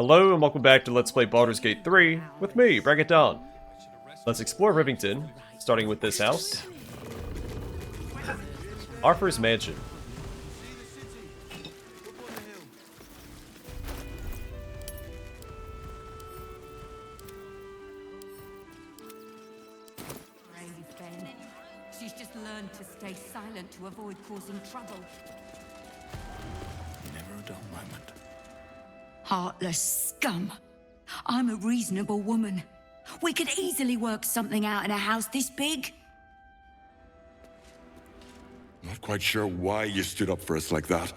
Hello and welcome back to Let's Play Baldur's Gate 3 with me, Break It Down. Let's explore Rivington, starting with this house. Arfur's mansion. Brave Ben. She's just learned to stay silent to avoid causing trouble. Never a dull moment. Heartless scum. I'm a reasonable woman. We could easily work something out in a house this big. Not quite sure why you stood up for us like that,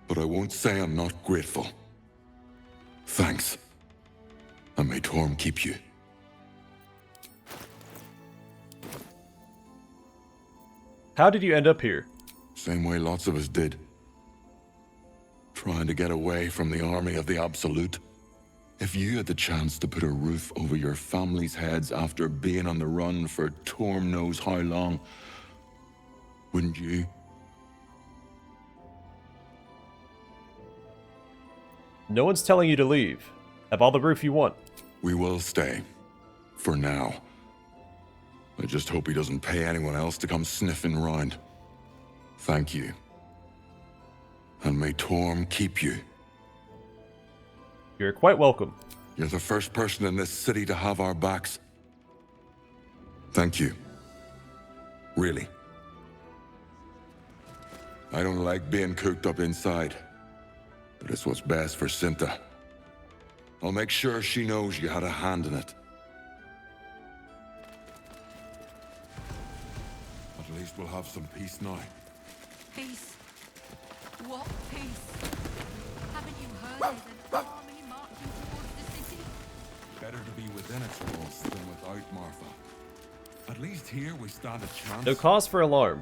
but I won't say I'm not grateful. Thanks. And may Torm keep you. How did you end up here? Same way lots of us did. Trying to get away from the army of the Absolute. If you had the chance to put a roof over your family's heads after being on the run for Torm knows how long, wouldn't you? No one's telling you to leave. Have all the roof you want. We will stay. For now. I just hope he doesn't pay anyone else to come sniffing round. Thank you. And may Torm keep you. You're quite welcome. You're the first person in this city to have our backs. Thank you. Really. I don't like being cooped up inside, but it's what's best for Cinta. I'll make sure she knows you had a hand in it. At least we'll have some peace now. Peace? What peace? Haven't you heard there's an army marching towards the city? Better to be within its walls than without, Martha. At least here we stand a chance. No cause for alarm.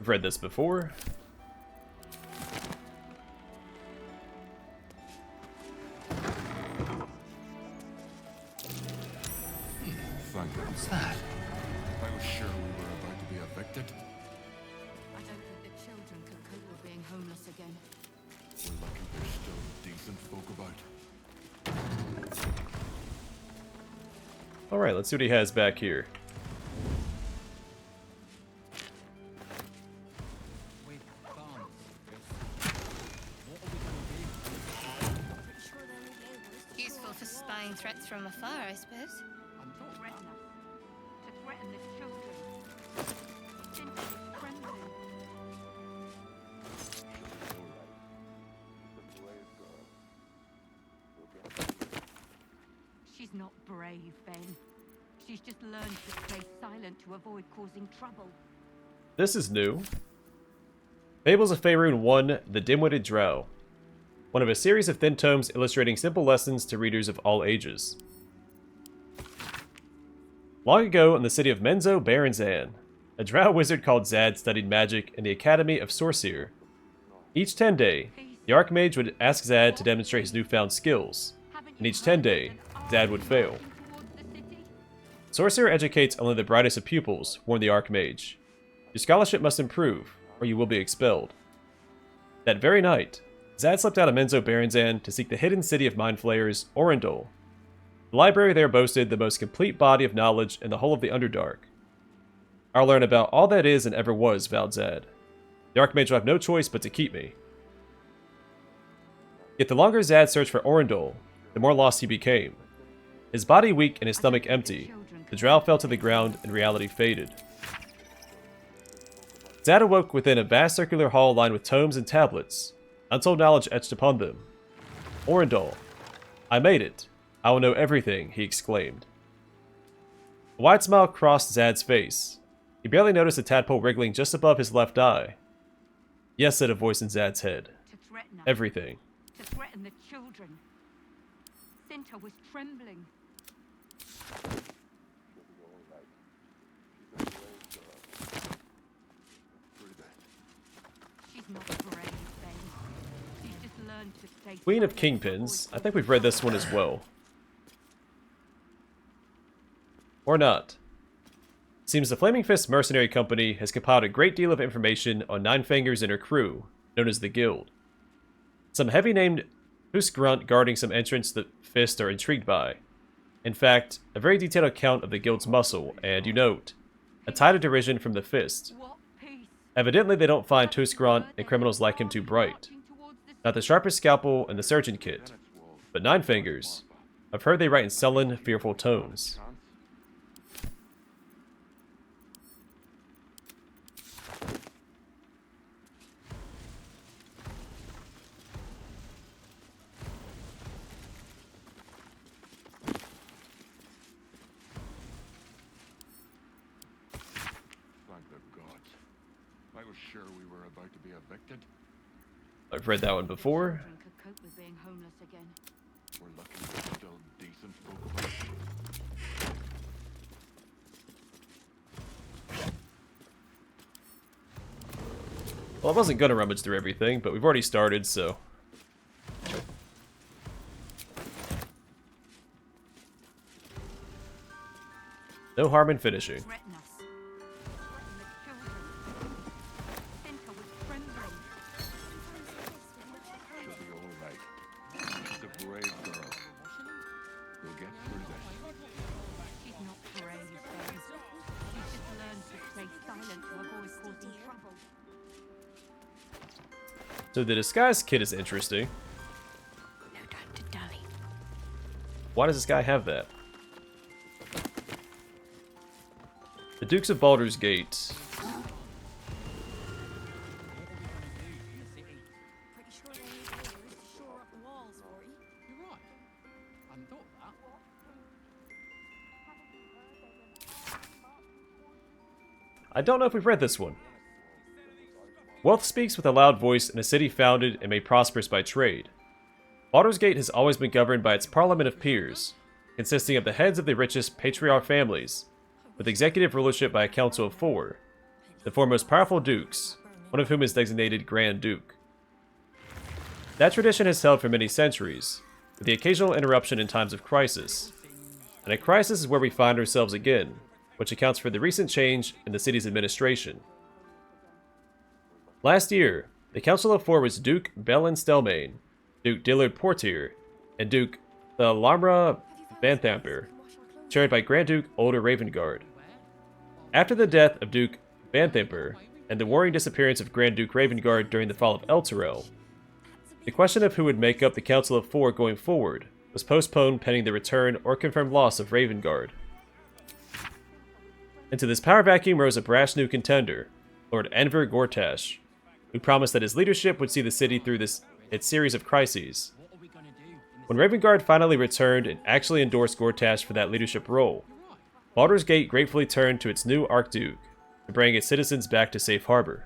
I've read this before. Thank God. What's that? I was sure we were about to be evicted. I don't think the children could cope with being homeless again. We're lucky there's still decent folk about. Alright, let's see what he has back here. Useful for spying threats from afar, I suppose. Threaten us. To threaten the children. Cinta was trembling. She's not brave, Ben. She's just learned to stay silent to avoid causing trouble. This is new. Fables of Faerun 1, The Dim-Witted Drow. One of a series of thin tomes illustrating simple lessons to readers of all ages. Long ago, in the city of Menzo Baranzan, a drow wizard called Zad studied magic in the Academy of Sorcerer. Each 10-day, the Archmage would ask Zad to demonstrate his newfound skills, and each 10-day, Zad would fail. Sorcerer educates only the brightest of pupils, warned the Archmage. Your scholarship must improve, or you will be expelled. That very night, Zad slipped out of Menzo Baranzan to seek the hidden city of mind flayers, Orindol. The library there boasted the most complete body of knowledge in the whole of the Underdark. I'll learn about all that is and ever was, vowed Zad. The Archmage will have no choice but to keep me. Yet the longer Zad searched for Orindol, the more lost he became. His body weak and his stomach empty, the drow fell to the ground and reality faded. Zad awoke within a vast circular hall lined with tomes and tablets, untold knowledge etched upon them. Orindol. I made it. I will know everything, he exclaimed. A wide smile crossed Zad's face. He barely noticed a tadpole wriggling just above his left eye. Yes, said a voice in Zad's head. To threaten us. Everything. To threaten the children. Cinta was trembling. She's not brave, Ben. She's just learned to stay Queen of silent to Kingpins. I avoid think we've read this one as well. Or not. Seems the Flaming Fist Mercenary Company has compiled a great deal of information on Nine Fingers and her crew, known as the Guild. Some heavy-named Husgrunt guarding some entrance the Fist are intrigued by. In fact, a very detailed account of the Guild's muscle, and, you note, a tide of derision from the Fist. Evidently they don't find Husgrunt and criminals like him too bright. Not the sharpest scalpel in the surgeon kit, but Nine Fingers. I've heard they write in sullen, fearful tones. Sure we were about to be evicted. I've read that one before. We're lucky there's still decent folk about. Well, I wasn't gonna rummage through everything, but we've already started, so... no harm in finishing. So the disguise kit is interesting. No time to dally. Why does this guy have that? The Dukes of Baldur's Gate. I don't know if we've read this one. Wealth speaks with a loud voice in a city founded and made prosperous by trade. Baldur's Gate has always been governed by its parliament of peers, consisting of the heads of the richest patriarch families, with executive rulership by a council of 4, the 4 most powerful dukes, one of whom is designated Grand Duke. That tradition has held for many centuries, with the occasional interruption in times of crisis. And a crisis is where we find ourselves again, which accounts for the recent change in the city's administration. Last year, the Council of 4 was Duke Bellin Stelmane, Duke Dillard Portier, and Duke Thalamra Banthamper, chaired by Grand Duke Older Ravengard. After the death of Duke Banthamper and the worrying disappearance of Grand Duke Ravengard during the fall of Elturel, the question of who would make up the Council of 4 going forward was postponed pending the return or confirmed loss of Ravengard. Into this power vacuum rose a brash new contender, Lord Enver Gortash, who promised that his leadership would see the city through its series of crises. When Ravengard finally returned and actually endorsed Gortash for that leadership role, Baldur's Gate gratefully turned to its new Archduke to bring its citizens back to safe harbor.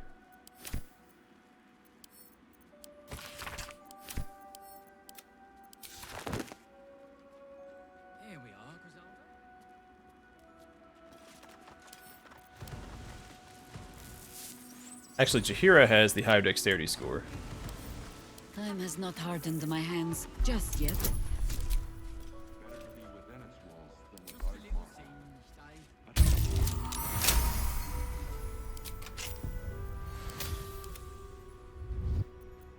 Actually, Jaheira has the higher dexterity score. Time has not hardened my hands just yet. Better to be within its walls than without.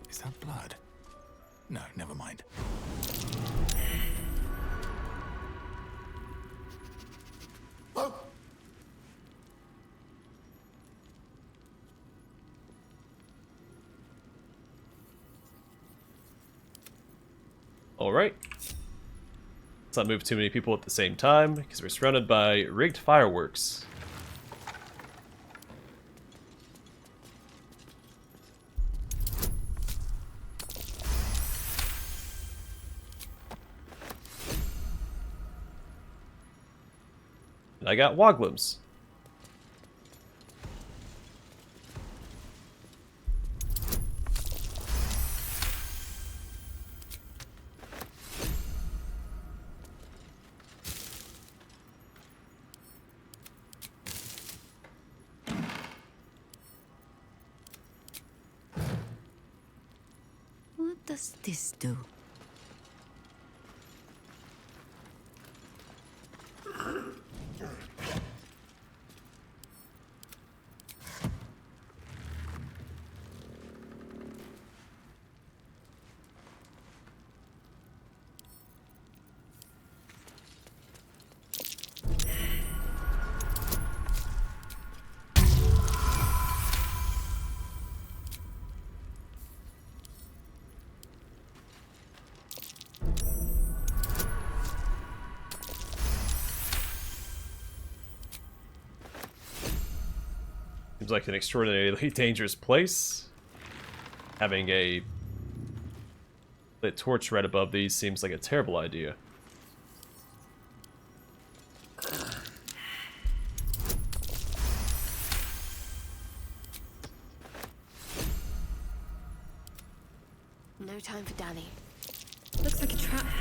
Is that blood? No, never mind. Alright. Let's not move too many people at the same time, because we're surrounded by rigged fireworks. And I got Woglims. What does this do? Seems like an extraordinarily dangerous place. Having a lit torch right above these seems like a terrible idea. No time for Danny. Looks like a trap there.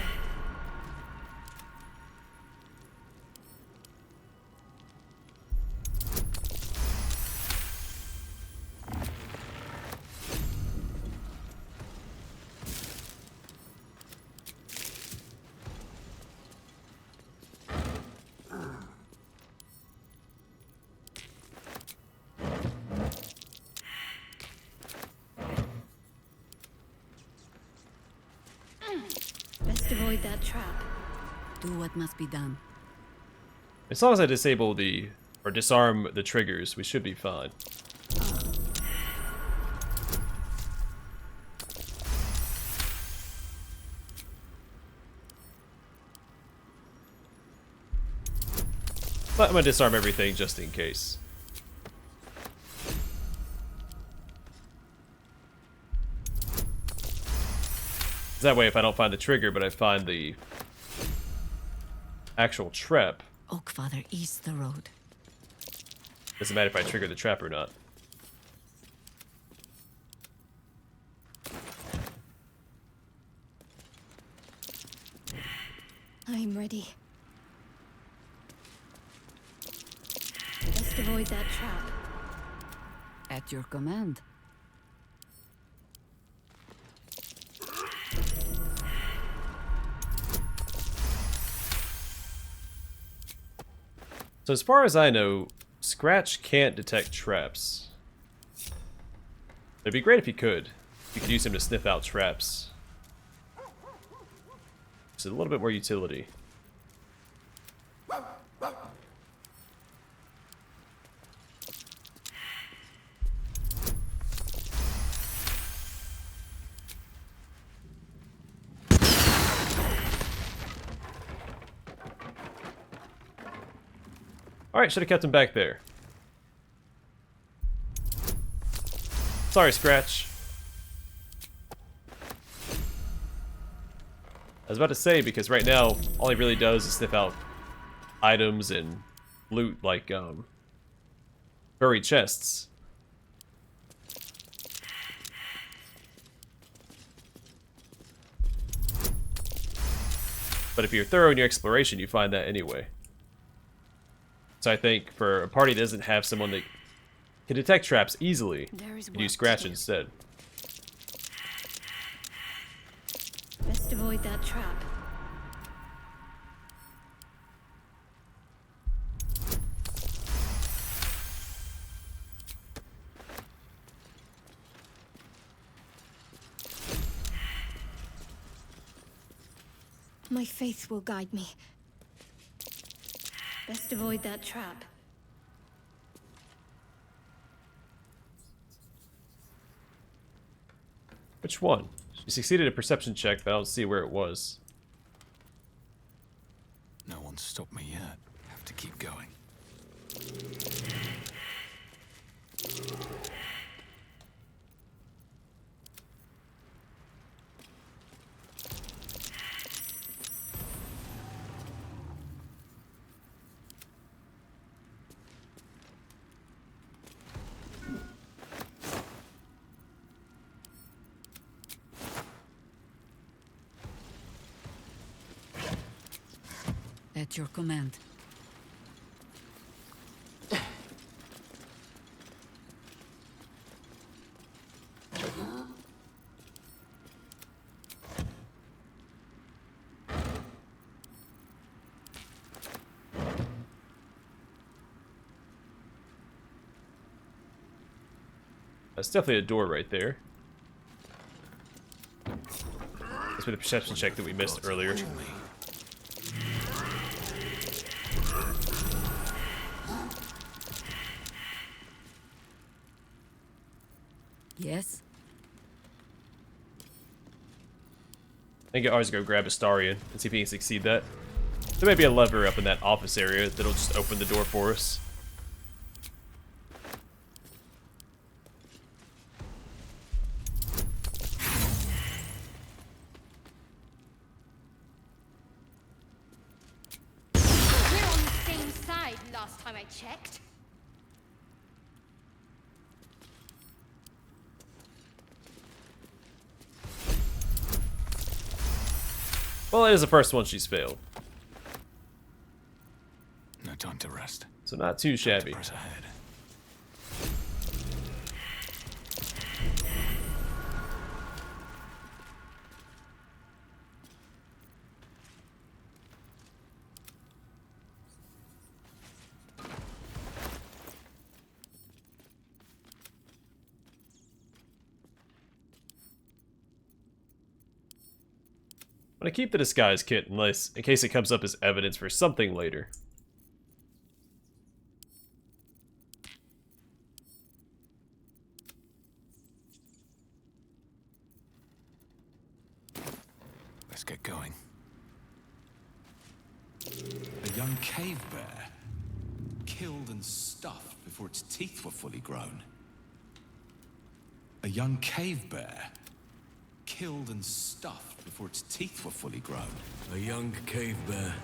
Best avoid that trap. Do what must be done. As long as I disable or disarm the triggers, we should be fine. But I'm gonna disarm everything just in case. That way, if I don't find the trigger, but I find the actual trap, Oakfather east the road. doesn't matter if I trigger the trap or not. I'm ready. Best avoid that trap. At your command. So as far as I know, Scratch can't detect traps. It'd be great if he could. You could use him to sniff out traps. Just a little bit more utility. Alright, should have kept him back there. Sorry, Scratch. I was about to say, because right now, all he really does is sniff out items and loot, like, buried chests. But if you're thorough in your exploration, you find that anyway. So I think for a party that doesn't have someone that can detect traps easily, There is you use work Scratch to do. instead. Best avoid that trap. My faith will guide me. Best avoid that trap. Which one? She succeeded a perception check, but I don't see where it was. No one's stopped me yet. Have to keep going. At your command. That's definitely a door right there. That's with the perception check that we missed earlier. Yes? I think I always go grab Astarion and see if he can succeed that. There may be a lever up in that office area that'll just open the door for us. checked? Well, it is the first one she's failed, No time to rest. so not too shabby. Press ahead. I'm gonna keep the disguise kit in case it comes up as evidence for something later. Let's get going. A young cave bear, killed and stuffed before its teeth were fully grown. A young cave bear, killed and stuffed before its teeth were fully grown. A young cave bear,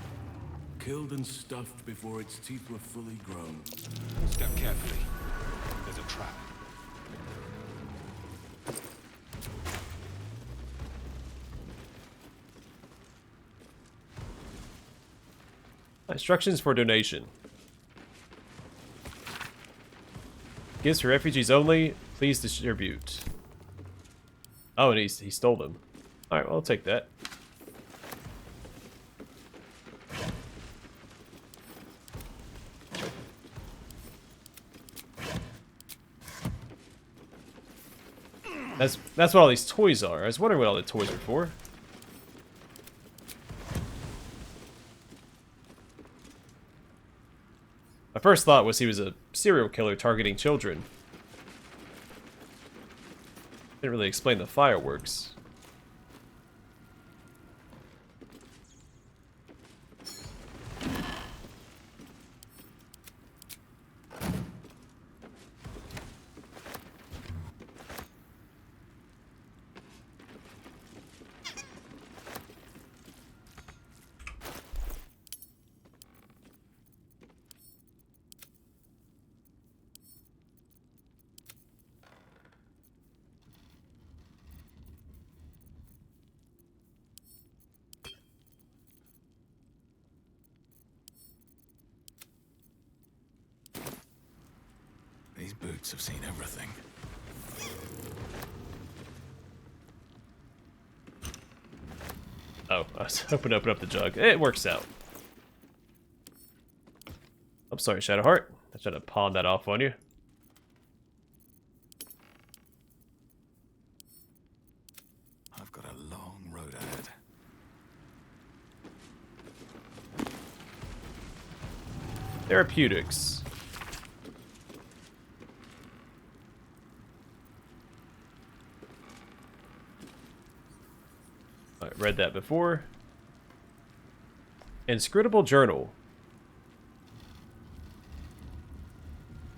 killed and stuffed before its teeth were fully grown. Step carefully. There's a trap. Instructions for donation. Gifts for refugees only. Please distribute. Oh, and he stole them. Alright, well, I'll take that. That's what all these toys are. I was wondering what all the toys are for. My first thought was he was a serial killer targeting children. Didn't really explain the fireworks. These boots have seen everything. Oh, I was hoping to open up the jug. It works out. I'm sorry, Shadowheart. I tried to pawn that off on you. I've got a long road ahead. Therapeutics. I read that before. Inscrutable journal.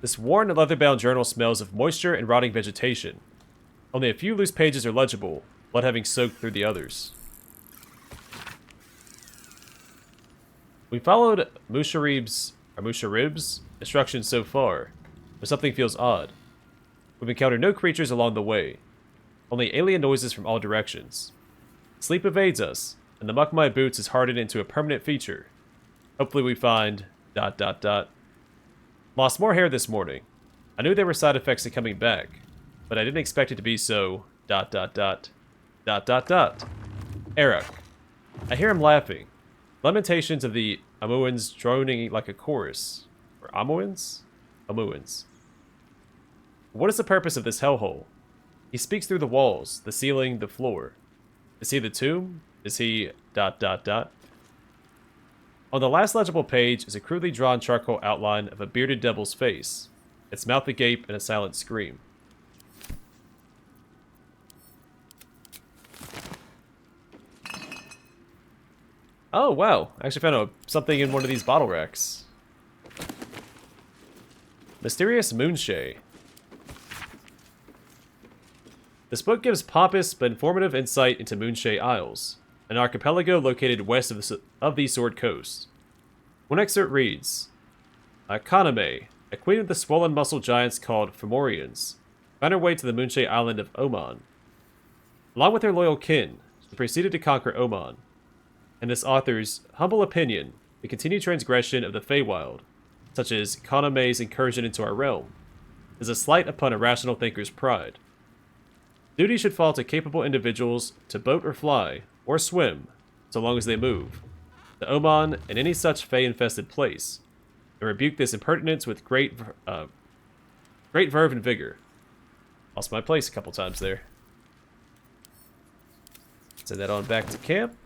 This worn and leather-bound journal smells of moisture and rotting vegetation. Only a few loose pages are legible, blood having soaked through the others. We followed Musharib's instructions so far, but something feels odd. We've encountered no creatures along the way, only alien noises from all directions. Sleep evades us, and the Mukmai boots is hardened into a permanent feature. Hopefully we find... ... Lost more hair this morning. I knew there were side effects to coming back, but I didn't expect it to be so... ... Eric. I hear him laughing. Lamentations of the Amuans droning like a chorus. Or Amuans? Amuans. What is the purpose of this hellhole? He speaks through the walls, the ceiling, the floor. Is he the tomb? Is he... ... On the last legible page is a crudely drawn charcoal outline of a bearded devil's face, its mouth agape in a silent scream. Oh, wow. I actually found something in one of these bottle racks. Mysterious Moonshay. This book gives pompous but informative insight into Moonshay Isles, an archipelago located west of the Sword Coast. One excerpt reads, Kaname, a queen of the swollen muscle giants called Fomorians, found her way to the Moonshade Island of Oman. Along with her loyal kin, she proceeded to conquer Oman. In this author's humble opinion, the continued transgression of the Feywild, such as Kaname's incursion into our realm, is a slight upon a rational thinker's pride. Duty should fall to capable individuals to boat or fly, or swim, so long as they move, to Oman and any such Fey-infested place, and rebuke this impertinence with great verve and vigor. Lost my place a couple times there. Send that on back to camp.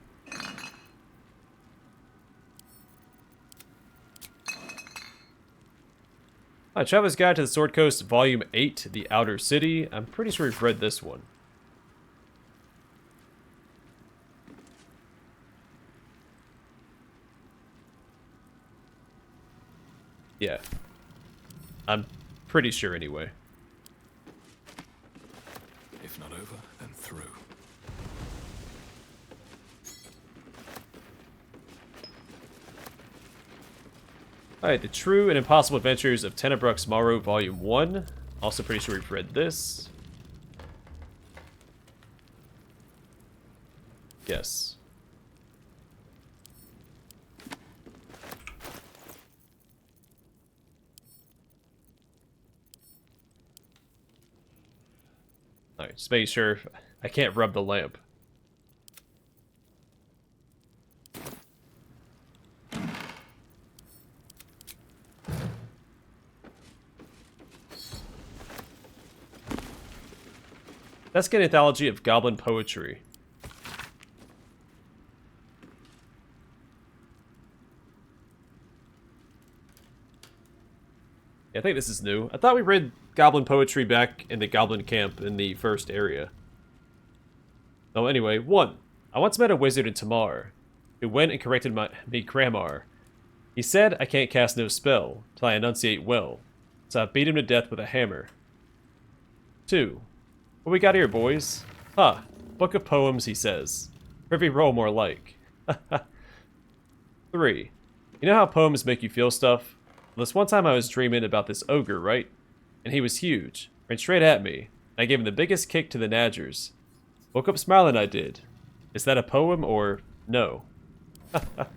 Alright, Traveler's Guide to the Sword Coast, Volume 8, The Outer City. I'm pretty sure we've read this one. Yeah. I'm pretty sure anyway. If not over, then through. Alright, The True and Impossible Adventures of Tenebrux Morrow, Volume 1. Also pretty sure we've read this. Yes. Alright, just making sure I can't rub the lamp. Let's get an anthology of goblin poetry. Yeah, I think this is new. I thought we read goblin poetry back in the goblin camp in the first area. Oh, anyway, 1. I once met a wizard in Tamar, who went and corrected me grammar. He said I can't cast no spell, till I enunciate well, so I beat him to death with a hammer. 2. What we got here, boys? Huh, book of poems, he says. Privy roll more like. 3. You know how poems make you feel stuff? Well, this one time I was dreaming about this ogre, right? And he was huge, ran straight at me, and I gave him the biggest kick to the Nadgers. Woke up smiling, I did. Is that a poem or no? Alright,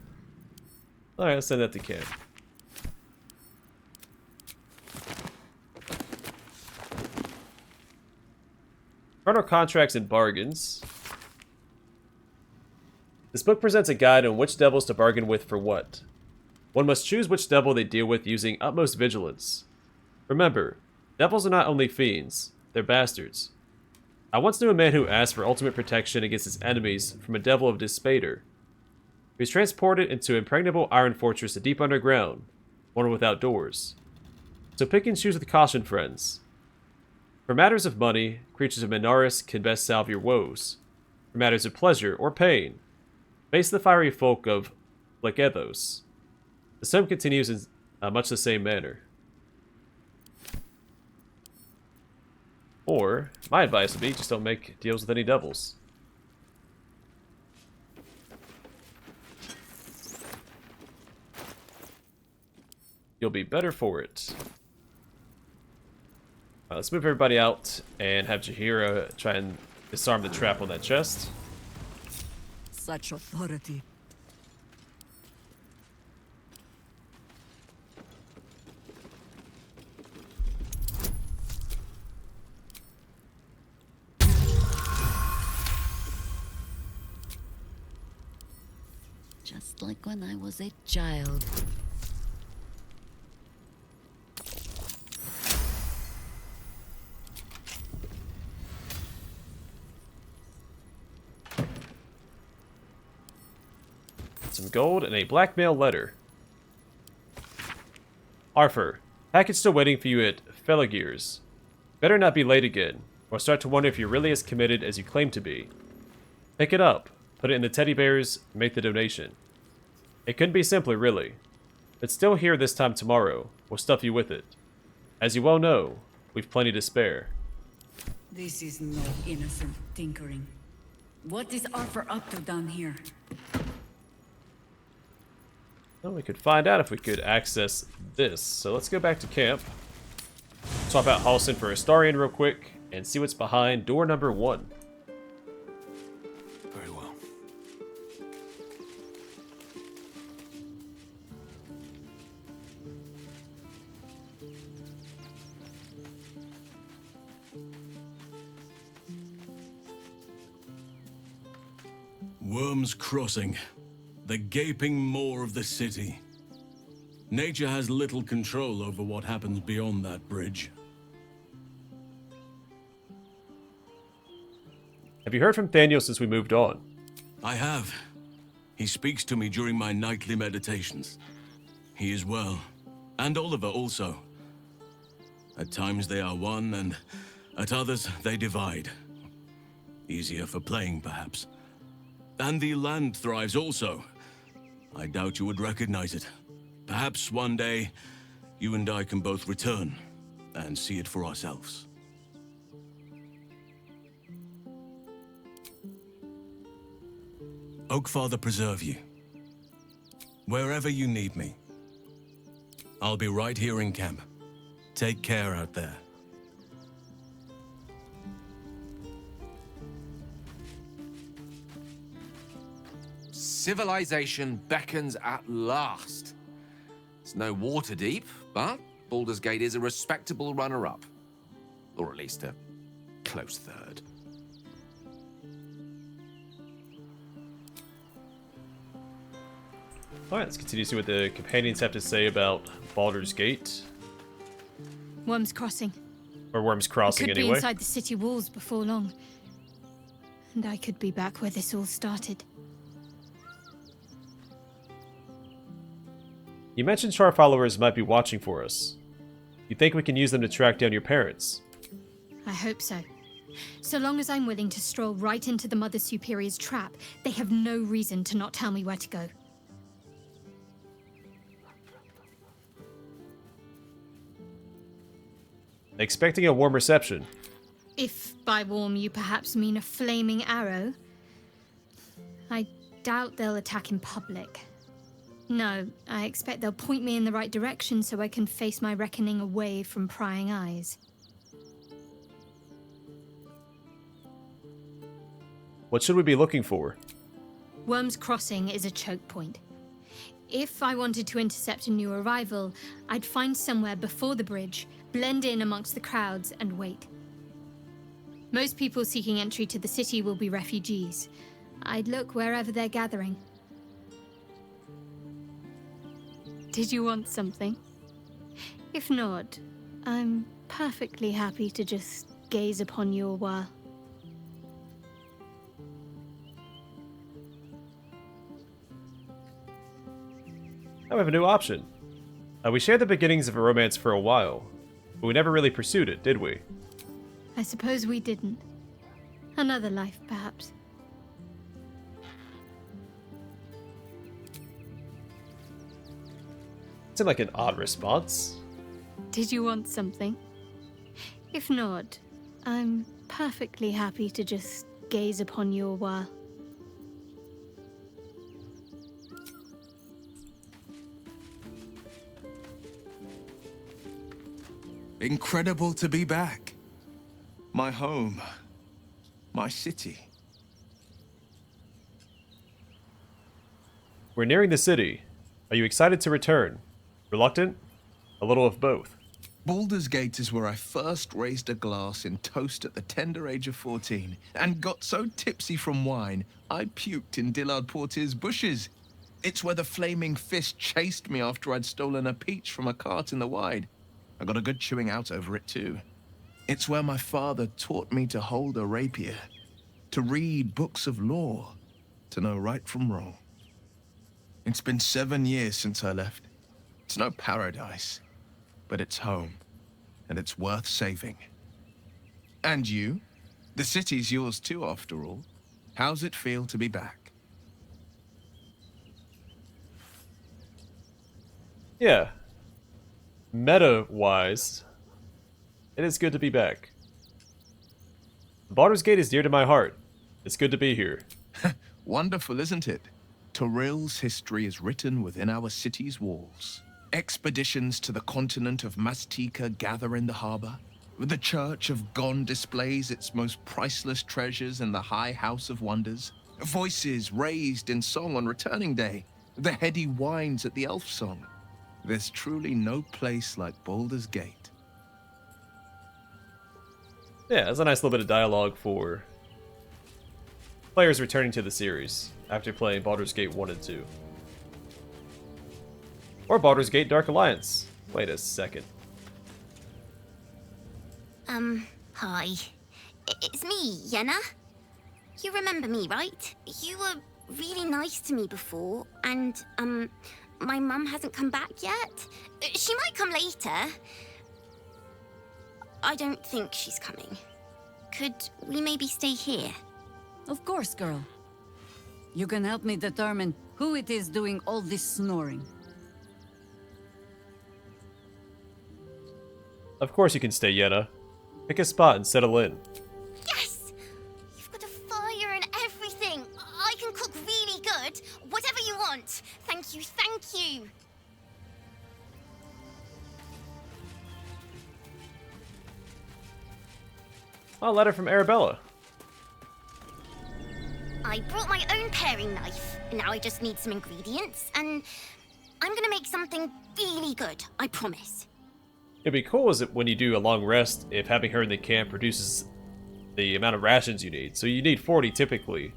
let's send that to camp. Carnal Contracts and Bargains. This book presents a guide on which devils to bargain with for what. One must choose which devil they deal with using utmost vigilance. Remember, devils are not only fiends, they're bastards. I once knew a man who asked for ultimate protection against his enemies from a devil of Despater. He was transported into an impregnable iron fortress deep underground, one without doors. So pick and choose with caution, friends. For matters of money, creatures of Minaris can best salve your woes. For matters of pleasure or pain, face the fiery folk of Legethos. The sum continues in much the same manner. Or, my advice would be, just don't make deals with any devils. You'll be better for it. Let's move everybody out and have Jaheira try and disarm the trap on that chest. Such authority. Just like when I was a child. Some gold and a blackmail letter. Arfur, package still waiting for you at Felagir's. Better not be late again, or I'll start to wonder if you're really as committed as you claim to be. Pick it up, put it in the teddy bears, and make the donation. It couldn't be simpler, really. But still here this time tomorrow, we'll stuff you with it. As you well know, we've plenty to spare. This is no innocent tinkering. What is Arfur up to down here? Well, we could find out if we could access this. So let's go back to camp. Swap out Halsin for Astarion real quick and see what's behind door number 1. Very well. Wyrm's Crossing, the gaping maw of the city. Nature has little control over what happens beyond that bridge. Have you heard from Thaniel since we moved on? I have. He speaks to me during my nightly meditations. He is well, and Oliver also. At times they are one, and at others they divide. Easier for playing, perhaps. And the land thrives also. I doubt you would recognize it. Perhaps one day, you and I can both return and see it for ourselves. Oakfather preserve you. Wherever you need me. I'll be right here in camp. Take care out there. Civilization beckons at last. It's no Waterdeep, but Baldur's Gate is a respectable runner-up. Or at least a close third. Alright, let's continue to see what the companions have to say about Baldur's Gate. Wyrm's Crossing. Or Wyrm's Crossing, Could anyway. be inside the city walls before long. And I could be back where this all started. You mentioned Char followers might be watching for us. You think we can use them to track down your parents? I hope so. So long as I'm willing to stroll right into the Mother Superior's trap, they have no reason to not tell me where to go. Expecting a warm reception. If by warm you perhaps mean a flaming arrow, I doubt they'll attack in public. No, I expect they'll point me in the right direction so I can face my reckoning away from prying eyes. What should we be looking for? Wyrm's Crossing is a choke point. If I wanted to intercept a new arrival, I'd find somewhere before the bridge, blend in amongst the crowds, and wait. Most people seeking entry to the city will be refugees. I'd look wherever they're gathering. Did you want something? If not, I'm perfectly happy to just gaze upon you a while. Now we have a new option. We shared the beginnings of a romance for a while, but we never really pursued it, did we? I suppose we didn't. Another life, perhaps. Seemed like an odd response. Did you want something? If not, I'm perfectly happy to just gaze upon you a while. Incredible to be back. My home. My city. We're nearing the city. Are you excited to return? Reluctant? A little of both. Baldur's Gate is where I first raised a glass in toast at the tender age of 14, and got so tipsy from wine, I puked in Dillard Portier's bushes. It's where the flaming fist chased me after I'd stolen a peach from a cart in the Wide. I got a good chewing out over it, too. It's where my father taught me to hold a rapier, to read books of law, to know right from wrong. It's been 7 years since I left. It's no paradise, but it's home, and it's worth saving. And you? The city's yours too, after all. How's it feel to be back? Yeah. Meta-wise, it is good to be back. Baldur's Gate is dear to my heart. It's good to be here. Wonderful, isn't it? Torril's history is written within our city's walls. Expeditions to the continent of Mastika gather in the harbor. The Church of Gon displays its most priceless treasures in the High House of Wonders. Voices raised in song on Returning Day. The heady wines at the Elf Song. There's truly no place like Baldur's Gate. Yeah, that's a nice little bit of dialogue for players returning to the series after playing Baldur's Gate 1 and 2. Or Baldur's Gate Dark Alliance. Wait a second. Hi. It's me, Yenna. You remember me, right? You were really nice to me before, and, my mum hasn't come back yet. She might come later. I don't think she's coming. Could we maybe stay here? Of course, girl. You can help me determine who it is doing all this snoring. Of course you can stay, Yenna. Pick a spot and settle in. Yes! You've got a fire and everything. I can cook really good. Whatever you want. Thank you, thank you. A letter from Arabella. I brought my own paring knife. Now I just need some ingredients, and I'm gonna make something really good, I promise. It'd be cool is it when you do a long rest if having her in the camp reduces the amount of rations you need. So you need 40 typically.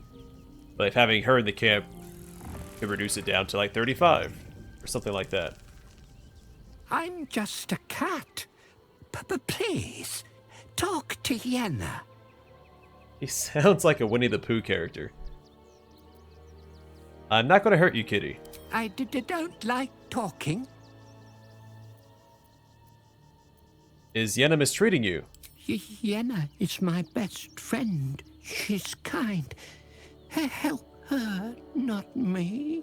But if having her in the camp could reduce it down to like 35 or something like that. I'm just a cat. Please, talk to Yenna. He sounds like a Winnie the Pooh character. I'm not going to hurt you, kitty. I don't like talking. Is Yenna mistreating you? Yenna is my best friend. She's kind. Help her, not me.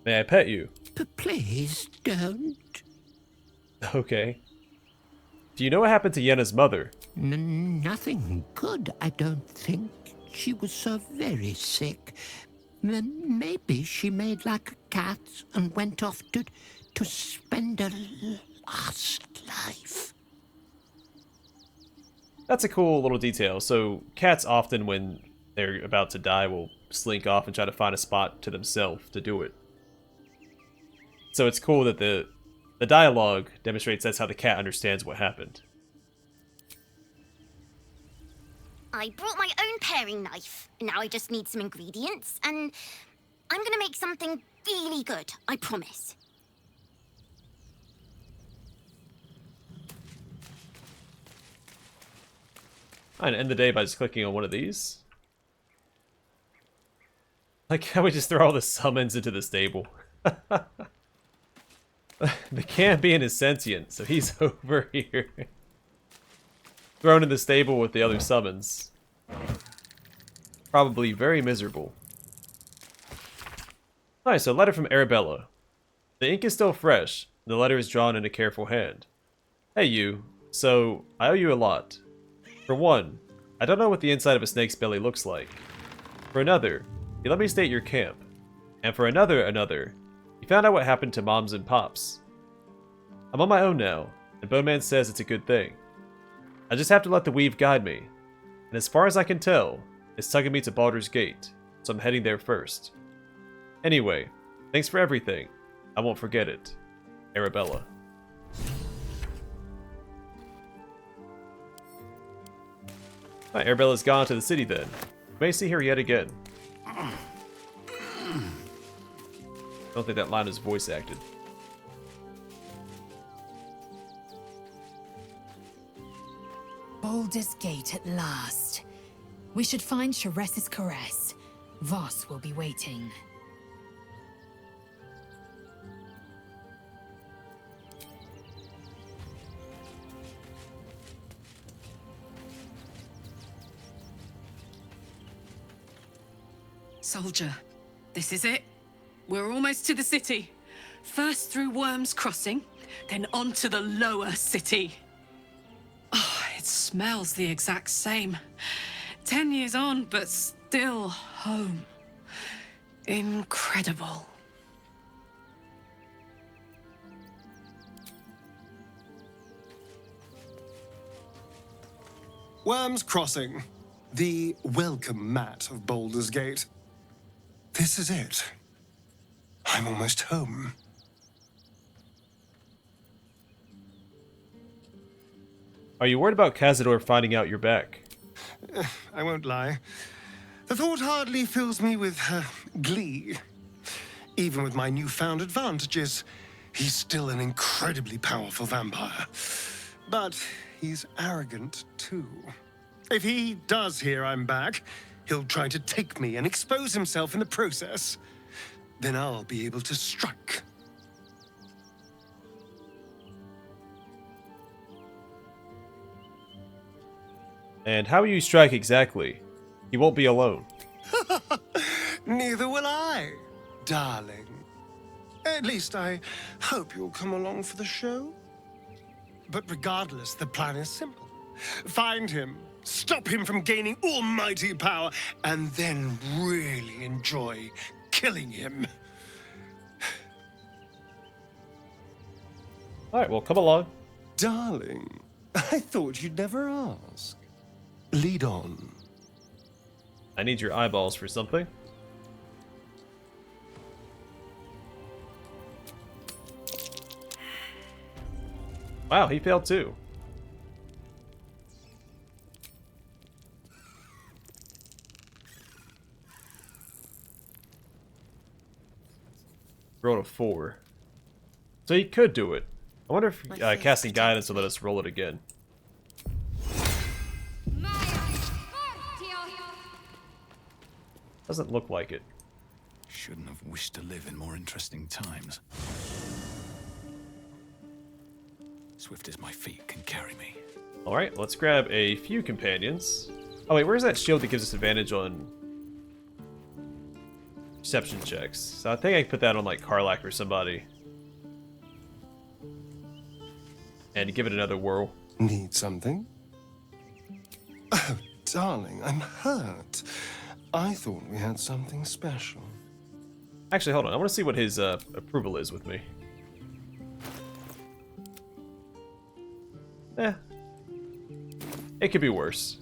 May I pet you? Please don't. Okay. Do you know what happened to Yenna's mother? Nothing good, I don't think. She was so very sick. Maybe she made like a cat and went off to spend her last life. That's a cool little detail. So cats often, when they're about to die, will slink off and try to find a spot to themselves to do it. So it's cool that the dialogue demonstrates that's how the cat understands what happened. I brought my own paring knife. Now I just need some ingredients, and I'm gonna make something really good, I promise. I'm gonna end the day by just clicking on one of these. Like how we just throw all the summons into the stable. The Cambion is sentient, so he's over here. Thrown in the stable with the other summons. Probably very miserable. Alright, so letter from Arabella. The ink is still fresh. The letter is drawn in a careful hand. Hey you, so I owe you a lot. For one, I don't know what the inside of a snake's belly looks like. For another, you let me stay at your camp. And for another, you found out what happened to moms and pops. I'm on my own now, and Boneman says it's a good thing. I just have to let the weave guide me. And as far as I can tell, it's tugging me to Baldur's Gate, so I'm heading there first. Anyway, thanks for everything. I won't forget it. Arabella. Alright, Arabella's gone to the city then. We may see her yet again. I don't think that line is voice acted. Baldur's Gate at last. We should find Sharess's caress. Voss will be waiting. Soldier, this is it. We're almost to the city. First through Wyrm's Crossing, then on to the lower city. Oh, it smells the exact same. 10 years on, but still home. Incredible. Wyrm's Crossing, the welcome mat of Baldur's Gate. This is it. I'm almost home. Are you worried about Cazador finding out you're back? I won't lie. The thought hardly fills me with glee. Even with my newfound advantages, he's still an incredibly powerful vampire. But he's arrogant, too. If he does hear I'm back, he'll try to take me and expose himself in the process. Then I'll be able to strike. And how will you strike exactly? He won't be alone. Neither will I, darling. At least I hope you'll come along for the show. But regardless, the plan is simple. Find him, stop him from gaining almighty power, and then really enjoy killing him. Alright, well, come along. Darling, I thought you'd never ask. Lead on. I need your eyeballs for something. Wow, he failed too. Rolled a 4. So he could do it. I wonder if casting guidance will let us roll it again. Doesn't look like it. Shouldn't have wished to live in more interesting times. Swift as my feet can carry me. Alright, let's grab a few companions. Oh wait, where's that shield that gives us advantage on perception checks? So I think I can put that on like Karlak or somebody. And give it another whirl. Need something? Oh, darling, I'm hurt. I thought we had something special. Actually, hold on. I want to see what his approval is with me. It could be worse.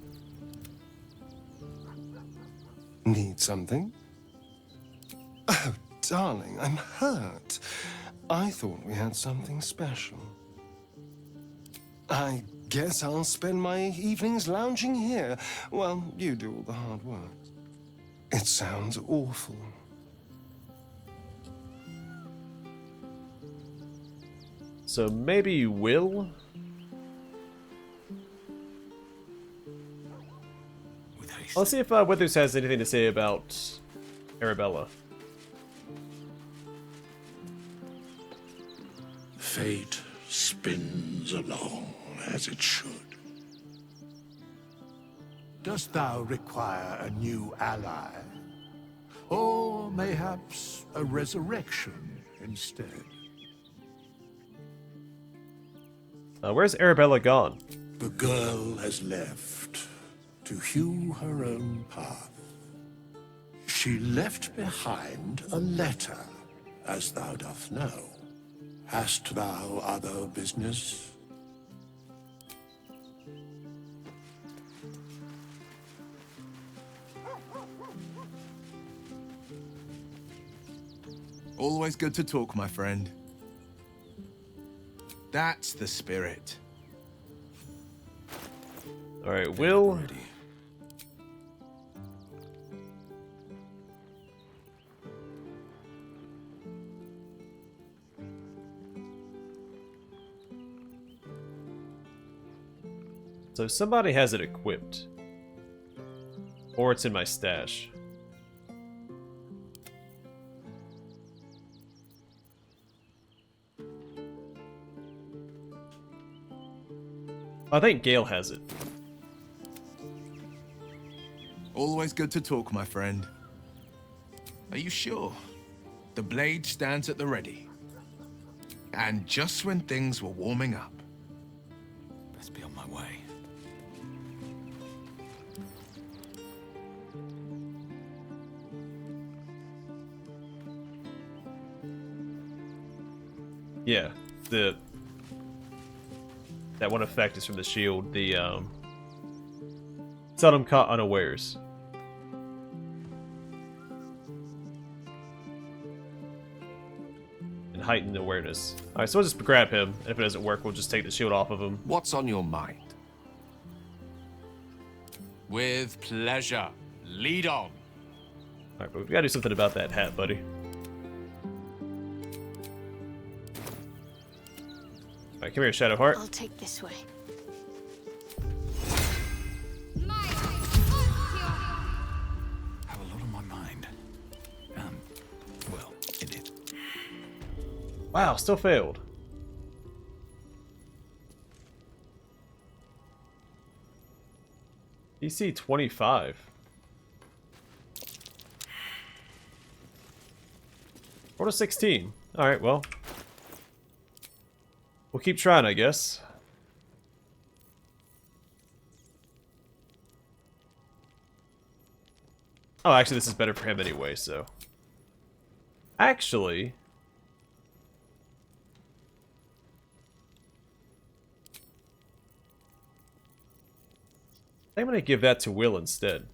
Need something? Oh, darling, I'm hurt. I thought we had something special. I guess I'll spend my evenings lounging here while you do all the hard work. It sounds awful. So maybe you will? Let's see if Withers has anything to say about Arabella. Fate spins along as it should. Dost thou require a new ally? Or mayhaps a resurrection instead? Where's Arabella gone? The girl has left to hew her own path. She left behind a letter, as thou doth know. Hast thou other business? Always good to talk, my friend. That's the spirit. Alright, Will. So somebody has it equipped. Or it's in my stash. I think Gale has it. Always good to talk, my friend. Are you sure? The blade stands at the ready. And just when things were warming up. Best be on my way. Yeah, that one effect is from the shield. The seldom caught unawares. And heightened awareness. Alright, so we'll just grab him, and if it doesn't work, we'll just take the shield off of him. What's on your mind? With pleasure. Lead on. Alright, but we gotta do something about that hat, buddy. Alright, come here, Shadowheart. I'll take this way. Have a lot on my mind. Well, it is. Wow, still failed. DC 25. Roll to 16. Alright, well. We'll keep trying, I guess. Oh, actually, this is better for him anyway, so. Actually. I'm going to give that to Will instead.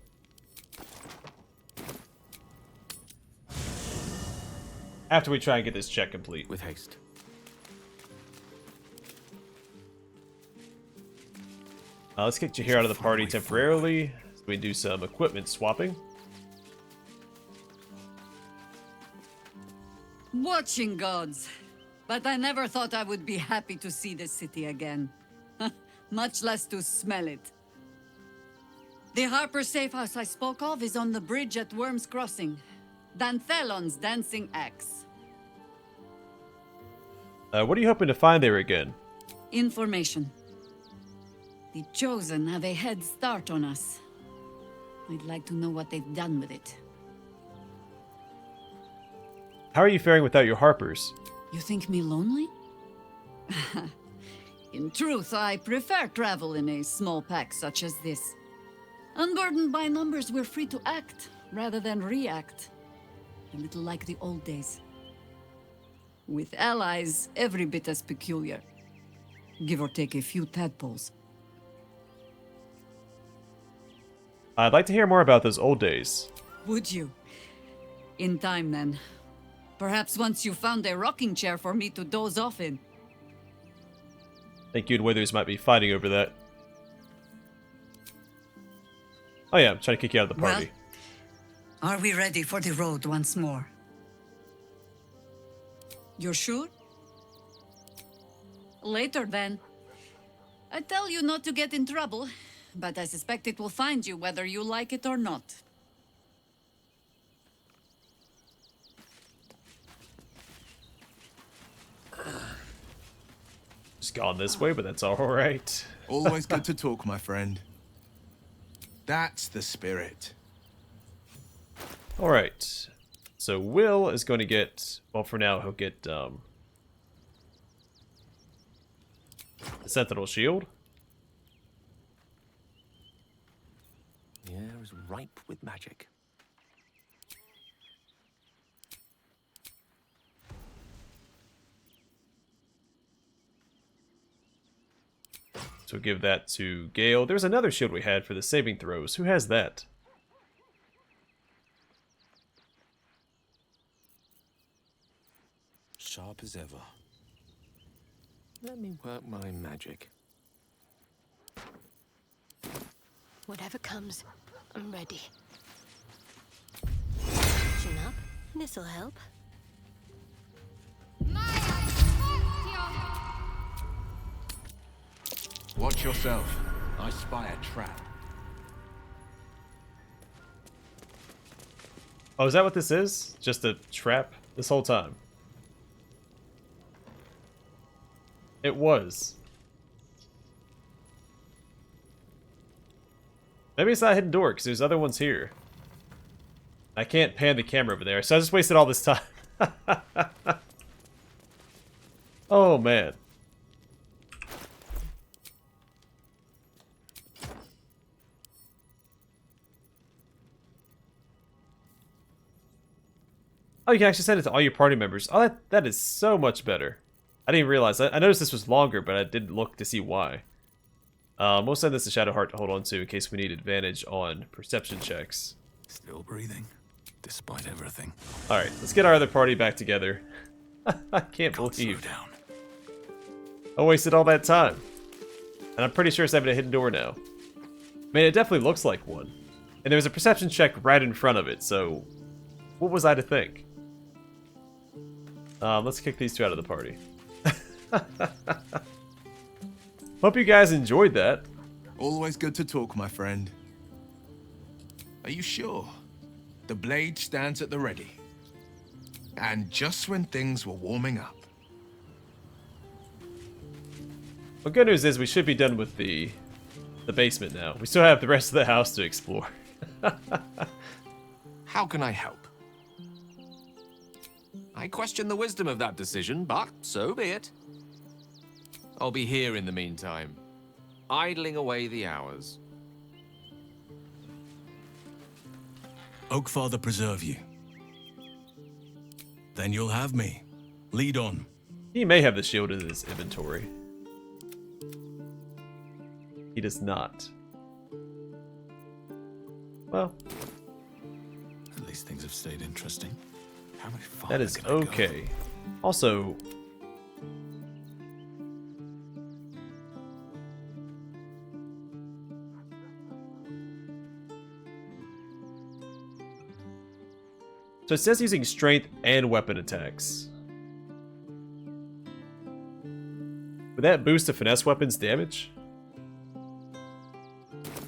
After we try and get this check complete. With haste. Let's kick you here out of the party temporarily. So we do some equipment swapping. Watching gods. But I never thought I would be happy to see the city again. Much less to smell it. The Harper safe house I spoke of is on the bridge at Wyrm's Crossing. Danthelon's dancing axe. What are you hoping to find there again? Information. The Chosen have a head start on us. I'd like to know what they've done with it. How are you faring without your Harpers? You think me lonely? In truth, I prefer travel in a small pack such as this. Unburdened by numbers, we're free to act rather than react. A little like the old days. With allies, every bit as peculiar. Give or take a few tadpoles. I'd like to hear more about those old days. Would you? In time, then. Perhaps once you found a rocking chair for me to doze off in. I think you and Withers might be fighting over that. Oh yeah, I'm trying to kick you out of the party. Well, are we ready for the road once more? You're sure? Later, then. I tell you not to get in trouble, but I suspect it will find you whether you like it or not. Just gone this way, but that's alright. Always good to talk, my friend. That's the spirit. Alright. So Will is going to get, well for now he'll get the Sentinel Shield. The air is ripe with magic. So give that to Gale. There's another shield we had for the saving throws. Who has that? Sharp as ever. Let me work my magic. Whatever comes, I'm ready. Chin up. This'll help. Watch yourself. I spy a trap. Oh, is that what this is? Just a trap this whole time? It was. Maybe it's not a hidden door, because there's other ones here. I can't pan the camera over there, so I just wasted all this time. Oh, man. Oh, you can actually send it to all your party members. Oh, that is so much better. I didn't realize. I noticed this was longer, but I didn't look to see why. We'll send this to Shadowheart to hold on to in case we need advantage on perception checks. Still breathing, despite everything. Alright, let's get our other party back together. I can't believe I wasted all that time. And I'm pretty sure it's having a hidden door now. I mean, it definitely looks like one. And there was a perception check right in front of it, so what was I to think? Let's kick these two out of the party. Hope you guys enjoyed that. Always good to talk, my friend. Are you sure? The blade stands at the ready. And just when things were warming up. Well, good news is we should be done with the basement now. We still have the rest of the house to explore. How can I help? I question the wisdom of that decision, but so be it. I'll be here in the meantime, idling away the hours. Oakfather preserve you. Then you'll have me. Lead on. He may have the shield in his inventory. He does not. Well, at least things have stayed interesting. How much farther that is can I okay. Also, so it says using strength and weapon attacks. Would that boost the finesse weapon's damage?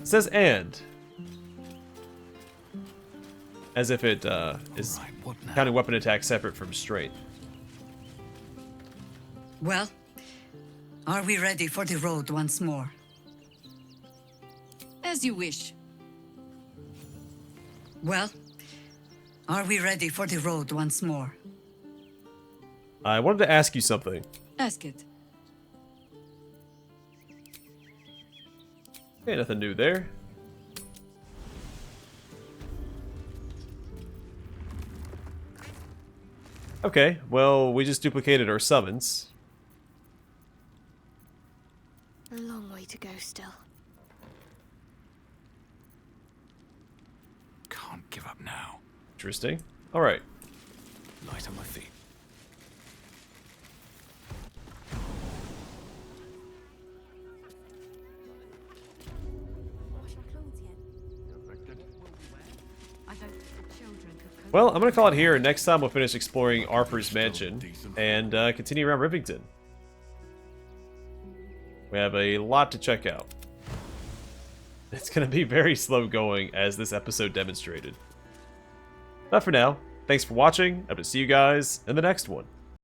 It says and. As if it is counting weapon attack separate from strength. Well, are we ready for the road once more? As you wish. Well, are we ready for the road once more? I wanted to ask you something. Ask it. Hey, nothing new there. Okay, well, we just duplicated our summons. A long way to go still. Can't give up now. Interesting. Alright. Light on my feet. Well, I'm going to call it here, and next time we'll finish exploring Arfur's mansion and continue around Rivington. We have a lot to check out. It's going to be very slow going, as this episode demonstrated. But for now, thanks for watching. I hope to see you guys in the next one.